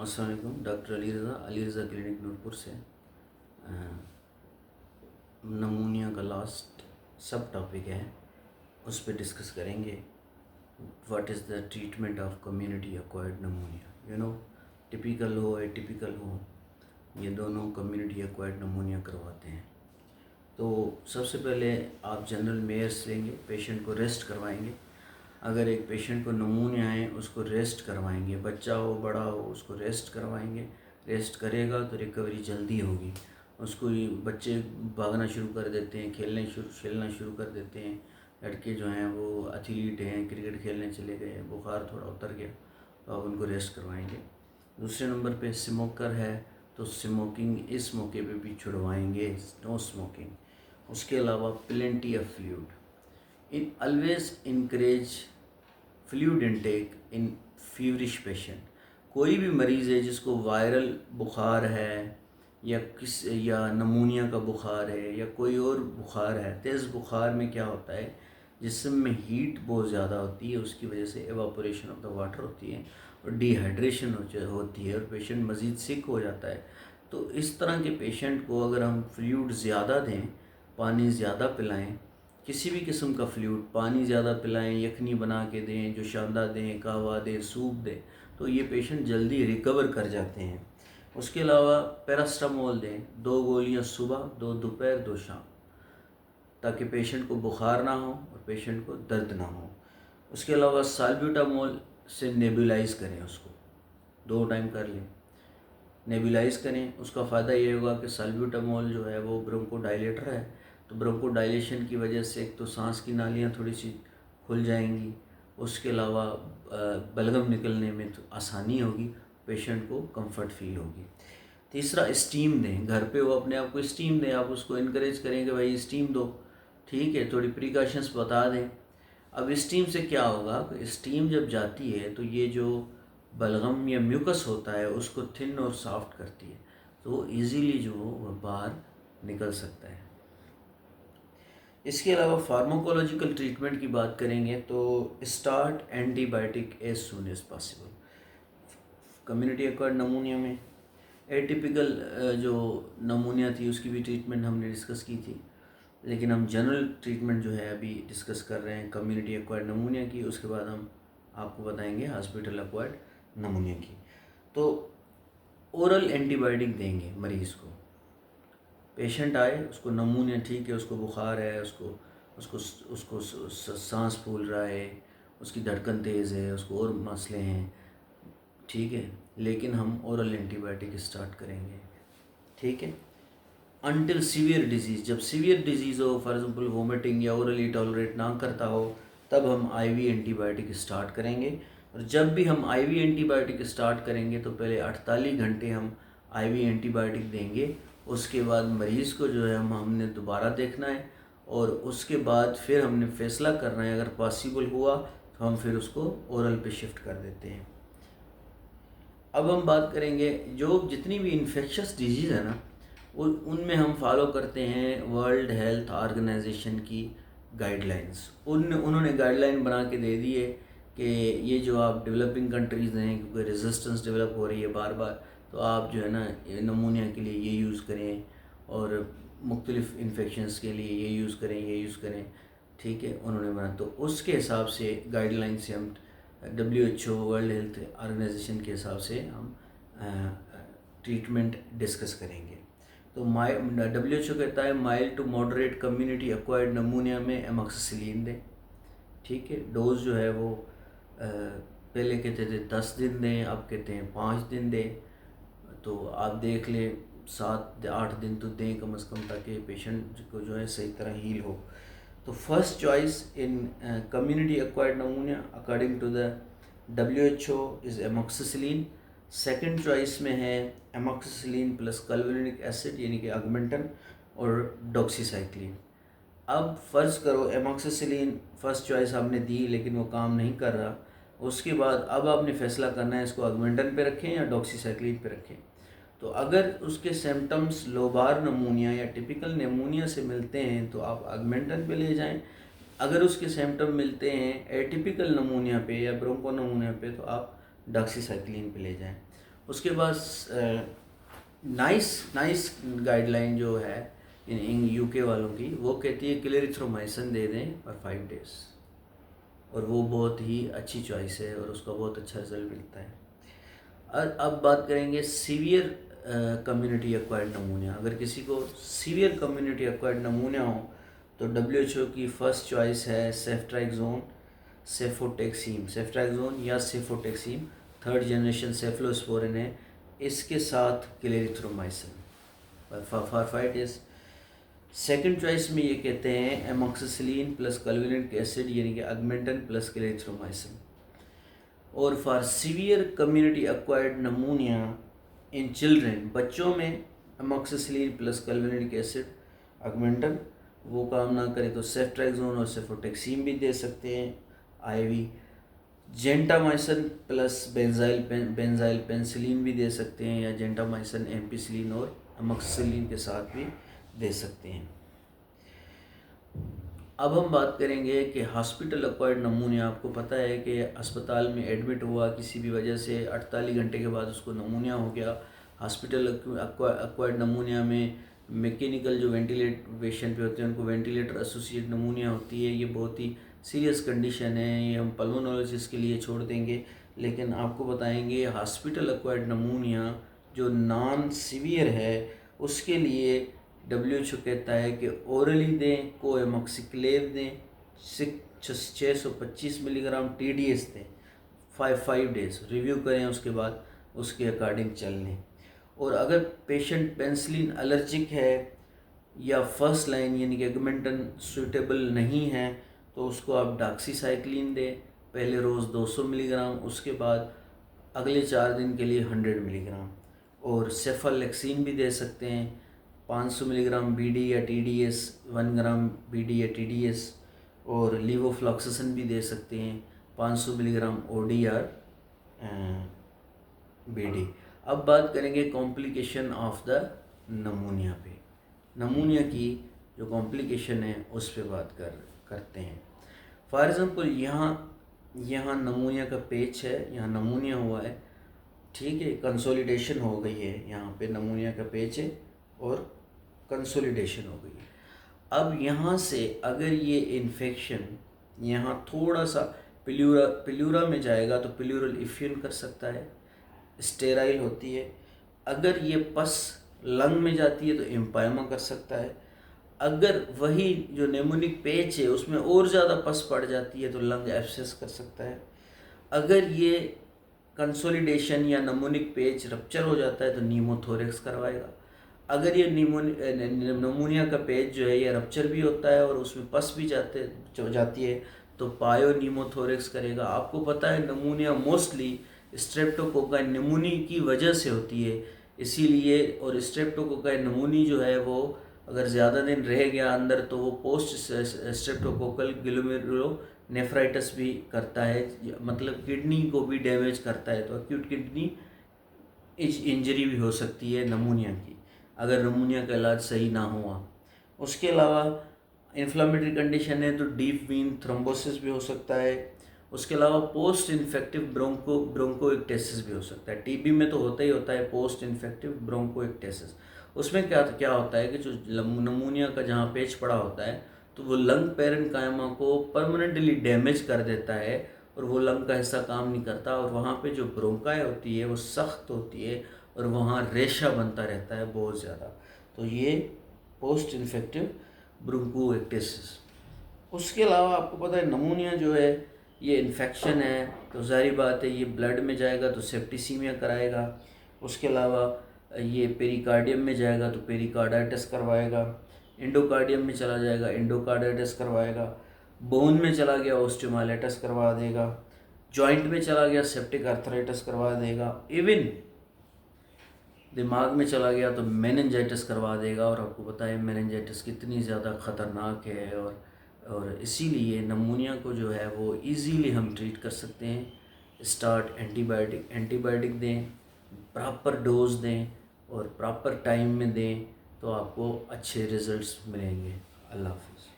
अस्सलाम वालेकुम। Doctor Ali Raza clinic Nurpur से। नमूनिया का लास्ट सब टॉपिक है, उस पर डिस्कस करेंगे। What is the treatment of community acquired नमूनिया। Typical हो एटिपिकल हो, ये दोनों कम्युनिटी एक्वायर्ड नमूनिया करवाते हैं। तो सबसे पहले आप जनरल मेयर्स लेंगे, पेशेंट को रेस्ट करवाएंगे। अगर एक पेशेंट को नमूनिया है उसको रेस्ट करवाएंगे, बच्चा हो बड़ा हो उसको रेस्ट करवाएंगे। रेस्ट करेगा तो रिकवरी जल्दी होगी। उसको बच्चे भागना शुरू कर देते हैं, खेलना शुरू कर देते हैं। लड़के जो हैं वो एथलीट हैं, क्रिकेट खेलने चले गए, बुखार थोड़ा उतर गया तो आप उनको रेस्ट करवाएंगे। दूसरे नंबर पे स्मोकर है तो स्मोकिंग इस मौके पे भी छुड़वाएंगे, नो स्मोकिंग। उसके अलावा plenty of fluid, in always encourage fluid intake in feverish patient. कोई भी मरीज़ है जिसको वायरल बुखार है या नमूनिया का बुखार है या कोई और बुखार है, तेज़ बुखार में क्या होता है, जिस्म में हीट बहुत ज़्यादा होती है, उसकी वजह से एवापोरेशन ऑफ द वाटर होती है और डिहाइड्रेशन होती है और पेशेंट मज़ीद सिक हो जाता है। तो इस तरह के पेशेंट को अगर हम फ्लूइड ज़्यादा दें, पानी ज़्यादा पिलाएं, किसी भी किस्म का फ्लूइड, पानी ज़्यादा पिलाएं, यखनी बना के दें, जो शांदा दें, कहवा दें, सूप दें, तो ये पेशेंट जल्दी रिकवर कर जाते हैं। उसके अलावा पैरास्टामोल दें, 2 गोलियां सुबह, 2 दोपहर, 2 शाम, ताकि पेशेंट को बुखार ना हो और पेशेंट को दर्द ना हो। उसके अलावा साल्ब्यूटामोल से नेबुलाइज करें, उसको 2 टाइम कर लें, नेबुलाइज करें। उसका फ़ायदा ये होगा कि साल्ब्यूटामोल जो है वो ब्रोंकोडाइलेटर है, तो ब्रोंकोडाइलेशन की वजह से एक तो सांस की नालियाँ थोड़ी सी खुल जाएंगी, उसके अलावा बलगम निकलने में तो आसानी होगी, पेशेंट को कंफर्ट फील होगी। तीसरा, स्टीम दें। घर पे वो अपने आप को स्टीम दें, आप उसको इनक्रेज करें कि भाई स्टीम दो, ठीक है, थोड़ी प्रिकॉशंस बता दें। अब स्टीम से क्या होगा कि स्टीम जब जाती है तो ये जो बलगम या म्यूकस होता है उसको थिन और सॉफ्ट करती है, तो इजीली जो वह बाहर निकल सकता है। इसके अलावा फार्माकोलॉजिकल ट्रीटमेंट की बात करेंगे तो start antibiotic as soon as possible. Community acquired pneumonia में एटिपिकल जो नमूनिया थी उसकी भी ट्रीटमेंट हमने डिस्कस की थी, लेकिन हम जनरल ट्रीटमेंट जो है अभी डिस्कस कर रहे हैं कम्युनिटी एक्वायर्ड नमूनिया की। उसके बाद हम आपको बताएंगे हॉस्पिटल एक्वायर्ड नमूनिया की। तो ओरल एंटीबायोटिक देंगे मरीज़ को। पेशेंट आए, उसको नमूनिया ठीक है, उसको बुखार है, उसको उसको उसको सांस फूल रहा है, उसकी धड़कन तेज़ है, उसको और मसले हैं, ठीक है, लेकिन हम ओरल एंटीबायोटिक स्टार्ट करेंगे, ठीक है, अनटिल सीवियर डिजीज़। जब सीवियर डिजीज़ हो, फॉर एग्जांपल वोमिटिंग या ओरली टॉलरेट ना करता हो, तब हम आईवी एंटीबायोटिक स्टार्ट करेंगे। और जब भी हम आईवी एंटीबायोटिक स्टार्ट करेंगे तो पहले 48 घंटे हम आईवी एंटीबायोटिक देंगे। उसके बाद मरीज़ को जो है हमने दोबारा देखना है और उसके बाद फिर हमने फ़ैसला करना है, अगर पॉसिबल हुआ तो हम फिर उसको ओरल पे शिफ्ट कर देते हैं। अब हम बात करेंगे जो जितनी भी इन्फेक्शस डिजीज़ है ना, उनमें हम फॉलो करते हैं वर्ल्ड हेल्थ ऑर्गेनाइजेशन की गाइडलाइंस। उन्होंने गाइडलाइन बना के दे दी है कि ये जो आप डेवलपिंग कंट्रीज़ हैं, क्योंकि रेजिस्टेंस डेवलप हो रही है बार बार, तो आप जो है ना नमूनिया के लिए ये यूज़ करें और मुख्तलिफ़ इन्फेक्शंस के लिए ये यूज़ करें, ठीक है, उन्होंने बना। तो उसके हिसाब से गाइडलाइन से हम WHO वर्ल्ड हेल्थ ऑर्गेनाइजेशन के हिसाब से हम ट्रीटमेंट डिस्कस करेंगे। तो WHO कहता है mild to moderate community acquired pneumonia में एमॉक्सिसिलिन दें, ठीक है। डोज जो है वो पहले कहते थे 10 दिन दें, अब कहते हैं 5 दिन दें। तो आप देख लें 7 या 8 दिन तो दें कम से कम, ताकि पेशेंट को जो है सही तरह हील हो। तो first choice in community acquired pneumonia according to the WHO is amoxicillin. Second choice में है एमॉक्सिसिलिन प्लस क्लोरानिक एसिड यानी कि ऑगमेंटन और डॉक्सीसाइक्लिन। अब फ़र्ज़ करो एमॉक्सिसिलिन फर्स्ट चॉइस आपने दी लेकिन वो काम नहीं कर रहा, उसके बाद अब आपने फ़ैसला करना है इसको ऑगमेंटन पे रखें या डॉक्सीसाइक्लिन पे रखें। तो अगर उसके सिम्टम्स लोबार नमूनिया या टिपिकल नमूनिया से मिलते हैं तो आप ऑगमेंटन पे ले जाएं। अगर उसके सिम्टम मिलते हैं एटिपिकल नमूनिया पे या ब्रोंको नमूनिया पे तो आप डॉक्सीसाइक्लिन पे ले जाएं। उसके बाद नाइस गाइडलाइन जो है इन यूके वालों की, वो कहती है क्लेरिथ्रोमाइसिन दे दें पर 5 डेज़, और वो बहुत ही अच्छी चॉइस है और उसका बहुत अच्छा रिजल्ट मिलता है। अब बात करेंगे सीवियर कम्युनिटी एक्वायर्ड नमूनिया। अगर किसी को सीवियर कम्युनिटी एक्वायर्ड नमूनिया हो तो WHO की फर्स्ट चॉइस है सेफ्ट्राइक्सोन, सेफ्ट्राइक्सोन या सेफोटेक्सीम, 3rd जनरेशन सेफ्लोस्पोरिन है, इसके साथ clarithromycin for 5 days. Second choice में ये कहते हैं एमॉक्सिसिलिन प्लस कल्विनिक एसिड यानी कि अगमेंटन प्लस क्लेरिथ्रोमाइसिन। और for severe community acquired नमूनिया in children, बच्चों में एमॉक्सिसिलिन प्लस कल्विनिक एसिड अगमेंटन, वो काम ना करे तो सेफ्ट्राइक्सोन और सेफोटेक्सीम भी दे सकते हैं IV। Gentamicin plus benzyl penicillin भी दे सकते हैं, या जेंटामाइसिन एम्पिसिलिन और एमॉक्सिसिलिन के साथ भी दे सकते हैं। अब हम बात करेंगे कि हॉस्पिटल एक्वायर्ड नमूनिया। आपको पता है कि अस्पताल में एडमिट हुआ, किसी भी वजह से 48 घंटे के बाद उसको नमूनिया हो गया। हॉस्पिटल एक्वायर्ड नमूनिया में मैकेनिकल जो वेंटिलेट पेशेंट पे होते हैं उनको वेंटिलेटर एसोसिएट नमूनिया होती है। ये बहुत ही सीरियस कंडीशन है, ये हम पल्मोनोलॉजिस्ट के लिए छोड़ देंगे, लेकिन आपको बताएंगे हॉस्पिटल एक्वायर्ड नमूनिया जो नॉन सीवियर है उसके लिए WHO कहता है कि ओरली दें, कोएमॉक्सिक्लेव दें, 625 मिलीग्राम TDS दें, 5 डेज़ रिव्यू करें, उसके बाद उसके अकॉर्डिंग चल लें। और अगर पेशेंट पेंसिलिन एलर्जिक है या फर्स्ट लाइन यानी कि अगमेंटन सूटेबल नहीं है तो उसको आप डॉक्सीसाइक्लिन दें, पहले रोज़ 200 मिलीग्राम, उसके बाद अगले 4 दिन के लिए 100 मिलीग्राम। और सेफालेक्सिन भी दे सकते हैं, 500 मिलीग्राम BD या TDS, 1 ग्राम BD या TDS। और लीवोफ्लॉक्सासिन भी दे सकते हैं, 500 मिलीग्राम OD या BD। अब बात करेंगे कॉम्प्लिकेशन ऑफ द नमूनिया पे। नमूनिया की जो कॉम्प्लिकेशन है उस पे बात करते हैं। फॉर एग्ज़ाम्पल यहाँ नमूनिया का पेच है, यहाँ नमूनिया हुआ है, ठीक है, कंसोलिडेशन हो गई है, यहाँ पे नमूनिया का पेच है और कंसोलिडेशन हो गई है। अब यहाँ से अगर ये इन्फेक्शन यहाँ थोड़ा सा पिल्यूरा में जाएगा तो पिल्यूरल इफ्यून कर सकता है, स्टेराइल होती है। अगर ये पस लंग में जाती है तो एम्पायमा कर सकता है। अगर वही जो नेमोनिक पेच है उसमें और ज़्यादा पस पड़ जाती है तो लंग एब्सेस कर सकता है। अगर ये कंसोलिडेशन या नमोनिक पेच रप्चर हो जाता है तो नीमोथोरेक्स करवाएगा। अगर ये नमूनिया का पेच जो है ये रप्चर भी होता है और उसमें पस भी जाती है तो पायोनीमोथोरेक्स करेगा। आपको पता है नमूनिया मोस्टली स्ट्रेप्टोकोकाई निमोनी की वजह से होती है, इसीलिए। और स्ट्रेप्टोकोकाई निमोनी जो है वो अगर ज़्यादा दिन रह गया अंदर तो वो पोस्ट स्ट्रेप्टोकोकल ग्लोमेरुलोनेफ्राइटिस भी करता है, मतलब किडनी को भी डैमेज करता है। तो एक्यूट किडनी इंजरी भी हो सकती है नमूनिया की, अगर नमूनिया का इलाज सही ना हुआ। उसके अलावा इन्फ्लामेटरी कंडीशन है तो डीप वीन थ्रोम्बोसिस भी हो सकता है। उसके अलावा पोस्ट इन्फेक्टिव ब्रोंकोइक्टेसिस भी हो सकता है। TB में तो होता ही होता है पोस्ट इन्फेक्टिव ब्रोंकोइक्टेसिस। उसमें क्या होता है कि जो नमूनिया का जहाँ पेच पड़ा होता है तो वो लंग पैरेन्काइमा को परमानेंटली डैमेज कर देता है और वो लंग का हिस्सा काम नहीं करता, और वहाँ पे जो ब्रोंकाई होती है वो सख्त होती है और वहाँ रेशा बनता रहता है बहुत ज़्यादा। तो ये पोस्ट इन्फेक्टिव ब्रोंकोइक्टेसिस। उसके अलावा आपको पता है नमूनिया जो है ये इन्फेक्शन है तो जाहिर बात है ये ब्लड में जाएगा तो सेप्टिसीमिया कराएगा। उसके अलावा ये पेरिकार्डियम में जाएगा तो पेरिकार्डाइटिस करवाएगा। एंडोकार्डियम में चला जाएगा एंडोकार्डाइटिस करवाएगा। बोन में चला गया ओस्टियोमाइलाइटिस करवा देगा। जॉइंट में चला गया सेप्टिक आर्थराइटिस करवा देगा। इवन दिमाग में चला गया तो मेनिंजाइटिस करवा देगा। और आपको पता है मेनिंजाइटिस कितनी ज़्यादा ख़तरनाक है, और इसीलिए नमूनिया को जो है वो इजीली हम ट्रीट कर सकते हैं। स्टार्ट एंटीबायोटिक दें, प्रॉपर डोज दें और प्रॉपर टाइम में दें तो आपको अच्छे रिजल्ट्स मिलेंगे। अल्लाह हाफ़िज़।